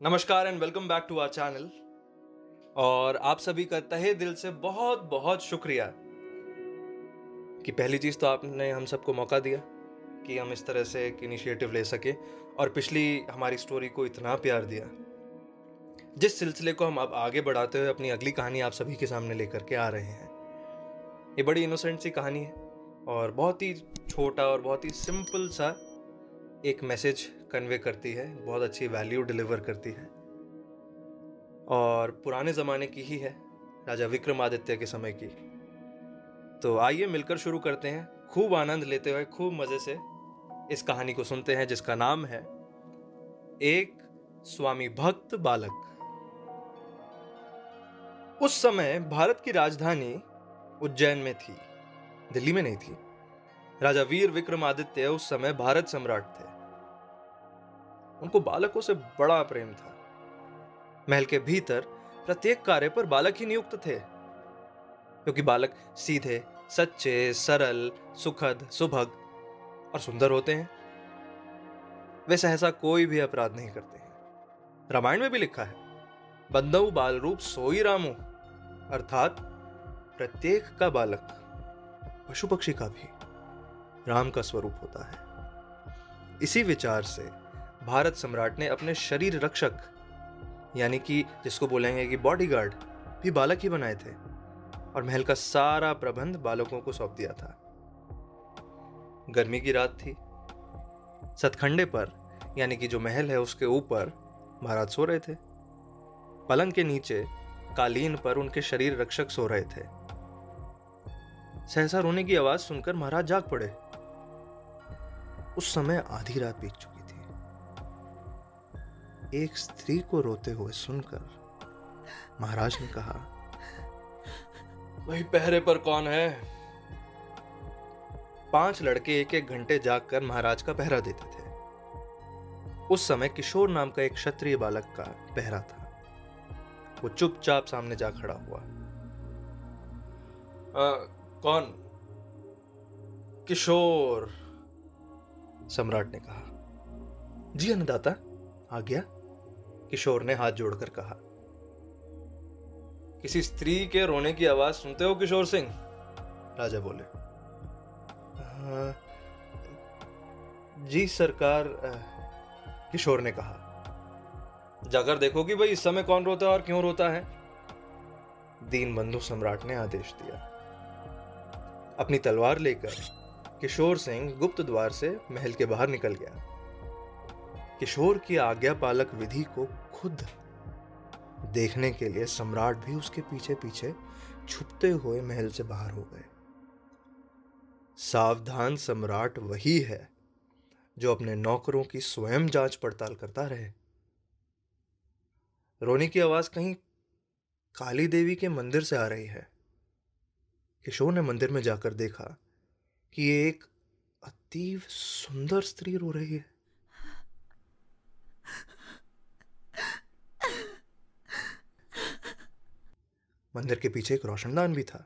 नमस्कार and welcome back to our channel. और आप सभी का तहे दिल से बहुत बहुत शुक्रिया कि पहली चीज़ तो आपने हम सबको मौका दिया कि हम इस तरह से एक इनिशिएटिव ले सके और पिछली हमारी स्टोरी को इतना प्यार दिया, जिस सिलसिले को हम अब आगे बढ़ाते हुए अपनी अगली कहानी आप सभी के सामने लेकर के आ रहे हैं। ये बड़ी इनोसेंट सी कहानी है और बहुत ही छोटा और बहुत ही सिंपल सा एक मैसेज कन्वे करती है, बहुत अच्छी वैल्यू डिलीवर करती है और पुराने ज़माने की ही है, राजा विक्रमादित्य के समय की। तो आइए मिलकर शुरू करते हैं, खूब आनंद लेते हुए खूब मज़े से इस कहानी को सुनते हैं जिसका नाम है एक स्वामी भक्त बालक। उस समय भारत की राजधानी उज्जैन में थी, दिल्ली में नहीं थी। राजा वीर विक्रमादित्य उस समय भारत सम्राट थे। उनको बालकों से बड़ा प्रेम था। महल के भीतर प्रत्येक कार्य पर बालक ही नियुक्त थे, क्योंकि बालक सीधे, सच्चे, सरल, सुखद, सुभग और सुंदर होते हैं। वे सहसा कोई भी अपराध नहीं करते हैं। रामायण में भी लिखा है, बंदऊ बाल रूप सोई रामू, अर्थात प्रत्येक का बालक, पशु पक्षी का भी, राम का स्वरूप होता है। इसी विचार से भारत सम्राट ने अपने शरीर रक्षक, यानी कि जिसको बोलेंगे कि बॉडीगार्ड, भी बालक ही बनाए थे और महल का सारा प्रबंध बालकों को सौंप दिया था। गर्मी की रात थी। सतखंडे पर, यानी कि जो महल है उसके ऊपर, महाराज सो रहे थे। पलंग के नीचे कालीन पर उनके शरीर रक्षक सो रहे थे। सहसा रोने की आवाज सुनकर महाराज जाग पड़े। उस समय आधी रात बीत चुकी थी। एक स्त्री को रोते हुए सुनकर महाराज ने कहा, वही पहरे पर कौन है? 5 लड़के एक एक घंटे जागकर महाराज का पहरा देते थे। उस समय किशोर नाम का एक क्षत्रिय बालक का पहरा था। वो चुपचाप सामने जा खड़ा हुआ। कौन? किशोर, सम्राट ने कहा। जी अन्नदाता, आ गया, किशोर ने हाथ जोड़कर कहा। किसी स्त्री के रोने की आवाज सुनते हो किशोर सिंह? राजा बोले। जी सरकार, किशोर ने कहा। जाकर देखो कि भाई इस समय कौन रोता है और क्यों रोता है। दीन बंधु सम्राट ने आदेश दिया। अपनी तलवार लेकर किशोर सिंह गुप्त द्वार से महल के बाहर निकल गया। किशोर की आज्ञा पालक विधि को खुद देखने के लिए सम्राट भी उसके पीछे पीछे छुपते हुए महल से बाहर हो गए। सावधान सम्राट वही है जो अपने नौकरों की स्वयं जांच पड़ताल करता रहे। रोने की आवाज कहीं काली देवी के मंदिर से आ रही है। किशोर ने मंदिर में जाकर देखा कि एक अतीव सुंदर स्त्री रो रही है। मंदिर के पीछे एक रोशनदान भी था।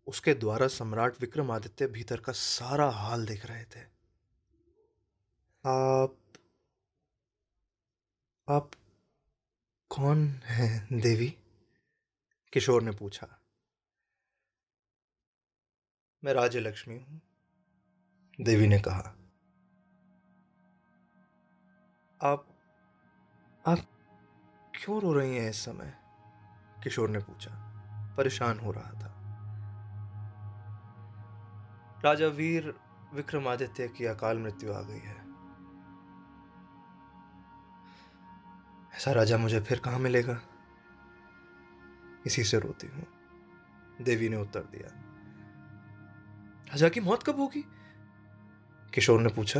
उसके द्वारा सम्राट विक्रमादित्य भीतर का सारा हाल देख रहे थे। आप कौन हैं देवी? किशोर ने पूछा। मैं राज्य लक्ष्मी हूं, देवी ने कहा। आप आप क्यों रो रही हैं इस समय? किशोर ने पूछा, परेशान हो रहा था। राजा वीर विक्रमादित्य की अकाल मृत्यु आ गई है। ऐसा राजा मुझे फिर कहां मिलेगा? इसी से रोती हूं, देवी ने उत्तर दिया। राजा की मौत कब होगी? किशोर ने पूछा।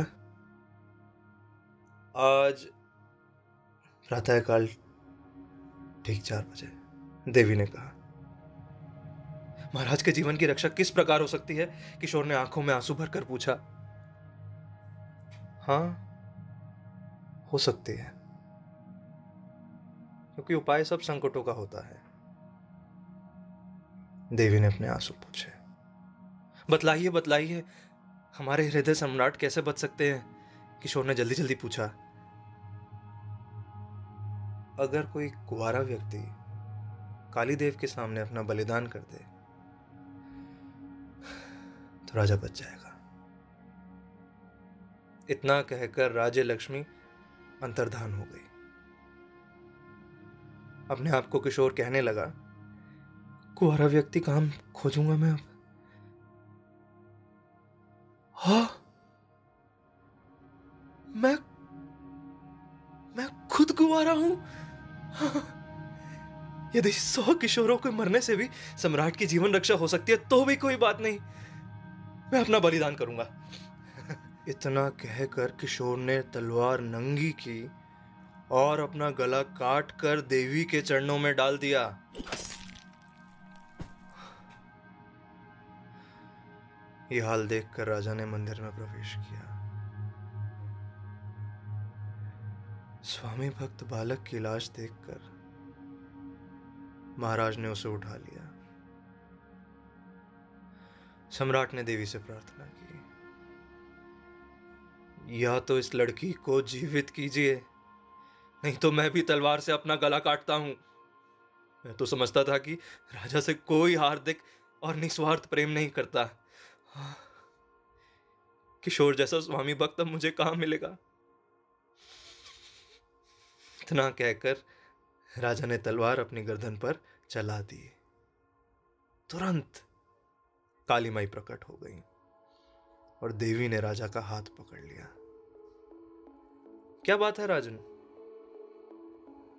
आज प्रातःकाल ठीक 4 बजे, देवी ने कहा। महाराज के जीवन की रक्षा किस प्रकार हो सकती है? किशोर ने आंखों में आंसू भरकर पूछा। हाँ, हो सकती है, क्योंकि उपाय सब संकटों का होता है, देवी ने अपने आंसू पूछे। बतलाइए बतलाइए, हमारे हृदय सम्राट कैसे बच सकते हैं? किशोर ने जल्दी जल्दी पूछा। अगर कोई कुंवारा व्यक्ति कालीदेव के सामने अपना बलिदान कर दे तो राजा बच जाएगा। इतना कहकर राज्य लक्ष्मी अंतर्धान हो गई। अपने आप को किशोर कहने लगा, कुंवारा व्यक्ति कहां खोजूंगा मैं अब? हाँ, मैं खुद कुंवारा हूं। हाँ, यदि 100 किशोरों के मरने से भी सम्राट की जीवन रक्षा हो सकती है तो भी कोई बात नहीं, मैं अपना बलिदान करूंगा। इतना कहकर किशोर ने तलवार नंगी की और अपना गला काट कर देवी के चरणों में डाल दिया। यह हाल देखकर राजा ने मंदिर में प्रवेश किया। स्वामी भक्त बालक की लाश देखकर महाराज ने उसे उठा लिया। सम्राट ने देवी से प्रार्थना की, या तो इस लड़की को जीवित कीजिए, नहीं तो मैं भी तलवार से अपना गला काटता हूं। मैं तो समझता था कि राजा से कोई हार्दिक और निस्वार्थ प्रेम नहीं करता। किशोर जैसा स्वामी भक्त अब मुझे कहां मिलेगा? इतना कहकर राजा ने तलवार अपनी गर्दन पर चला दी। तुरंत काली माई प्रकट हो गई और देवी ने राजा का हाथ पकड़ लिया। क्या बात है राजन,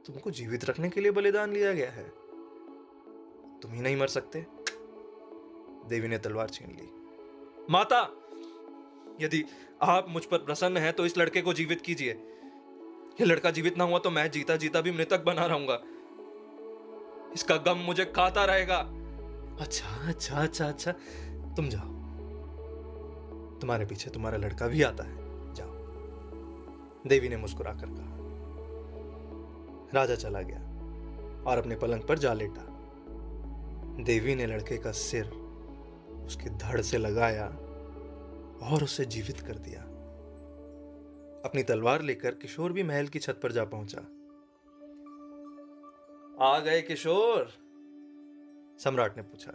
तुमको जीवित रखने के लिए बलिदान लिया गया है, तुम ही नहीं मर सकते? देवी ने तलवार छीन ली। माता, यदि आप मुझ पर प्रसन्न हैं तो इस लड़के को जीवित कीजिए। यह लड़का जीवित ना हुआ तो मैं जीता जीता भी मृतक बना रहूंगा। इसका गम मुझे खाता रहेगा। अच्छा अच्छा अच्छा अच्छा, तुम जाओ, तुम्हारे पीछे तुम्हारा लड़का भी आता है, जाओ। देवी ने मुस्कुराकर कहा। राजा चला गया और अपने पलंग पर जा लेटा। देवी ने लड़के का सिर उसकी धड़ से लगाया और उसे जीवित कर दिया। अपनी तलवार लेकर किशोर भी महल की छत पर जा पहुंचा। आ गए किशोर? सम्राट ने पूछा।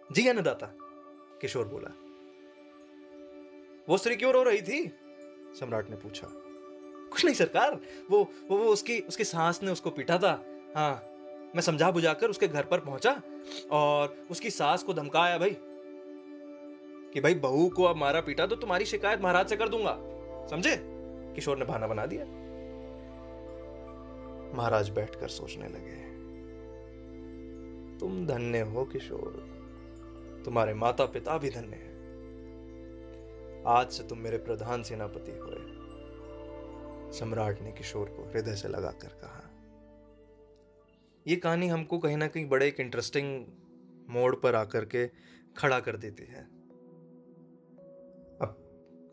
जी अन्नदाता, किशोर बोला। वो स्त्री क्यों रो रही थी? सम्राट ने पूछा। कुछ नहीं सरकार, वो उसकी सास ने उसको पीटा था। हाँ, मैं समझा बुझाकर उसके घर पर पहुंचा और उसकी सास को धमकाया भाई कि भाई बहू को अब मारा पीटा तो तुम्हारी शिकायत महाराज से कर दूंगा, समझे? किशोर ने बहाना बना दिया। महाराज बैठकर सोचने लगे। तुम धन्य हो किशोर, तुम्हारे माता पिता भी धन्य हैं। आज से तुम मेरे प्रधान सेनापति हुए। सम्राट ने किशोर को हृदय से लगाकर कहा। यह कहानी हमको कहीं ना कहीं बड़े एक इंटरेस्टिंग मोड़ पर आकर के खड़ा कर देती है। अब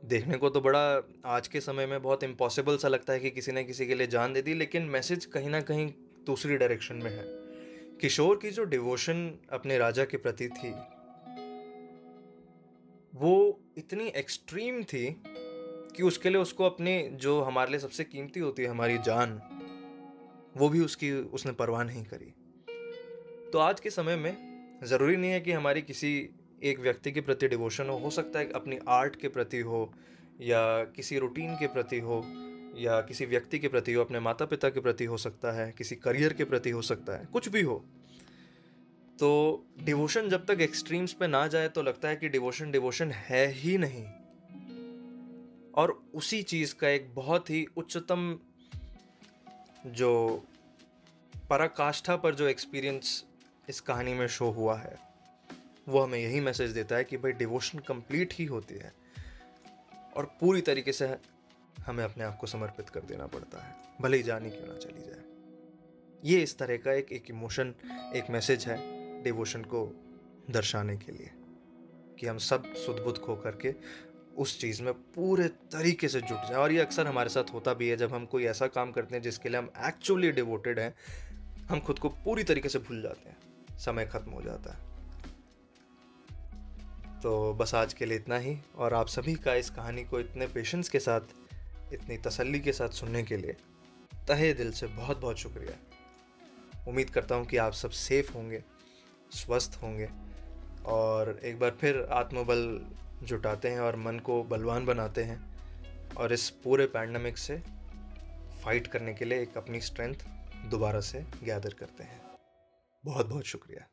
देखने को तो बड़ा आज के समय में बहुत इम्पॉसिबल सा लगता है कि किसी ने किसी के लिए जान दे दी, लेकिन मैसेज कहीं ना कहीं दूसरी डायरेक्शन में है। किशोर की जो डिवोशन अपने राजा के प्रति थी वो इतनी एक्सट्रीम थी कि उसके लिए उसको अपनी जो हमारे लिए सबसे कीमती होती है हमारी जान, वो भी उसने परवाह नहीं करी। तो आज के समय में ज़रूरी नहीं है कि हमारी किसी एक व्यक्ति के प्रति डिवोशन हो सकता है अपनी आर्ट के प्रति हो, या किसी रूटीन के प्रति हो, या किसी व्यक्ति के प्रति हो, अपने माता पिता के प्रति हो सकता है, किसी करियर के प्रति हो सकता है, कुछ भी हो। तो डिवोशन जब तक एक्सट्रीम्स पे ना जाए तो लगता है कि डिवोशन है ही नहीं। और उसी चीज का एक बहुत ही उच्चतम जो पराकाष्ठा पर जो एक्सपीरियंस इस कहानी में शो हुआ है वो हमें यही मैसेज देता है कि भाई डिवोशन कंप्लीट ही होती है और पूरी तरीके से हमें अपने आप को समर्पित कर देना पड़ता है, भले ही जानी क्यों ना चली जाए। ये इस तरह का एक इमोशन, एक मैसेज है डिवोशन को दर्शाने के लिए कि हम सब सुध बुध खो करके उस चीज़ में पूरे तरीके से जुट जाए। और ये अक्सर हमारे साथ होता भी है, जब हम कोई ऐसा काम करते हैं जिसके लिए हम एक्चुअली डिवोटेड हैं, हम खुद को पूरी तरीके से भूल जाते हैं, समय खत्म हो जाता है। तो बस आज के लिए इतना ही, और आप सभी का इस कहानी को इतने पेशेंस के साथ, इतनी तसल्ली के साथ सुनने के लिए तहे दिल से बहुत बहुत शुक्रिया। उम्मीद करता हूँ कि आप सब सेफ होंगे, स्वस्थ होंगे और एक बार फिर आत्मबल जुटाते हैं और मन को बलवान बनाते हैं और इस पूरे पैंडेमिक से फाइट करने के लिए एक अपनी स्ट्रेंथ दोबारा से गैदर करते हैं। बहुत बहुत शुक्रिया।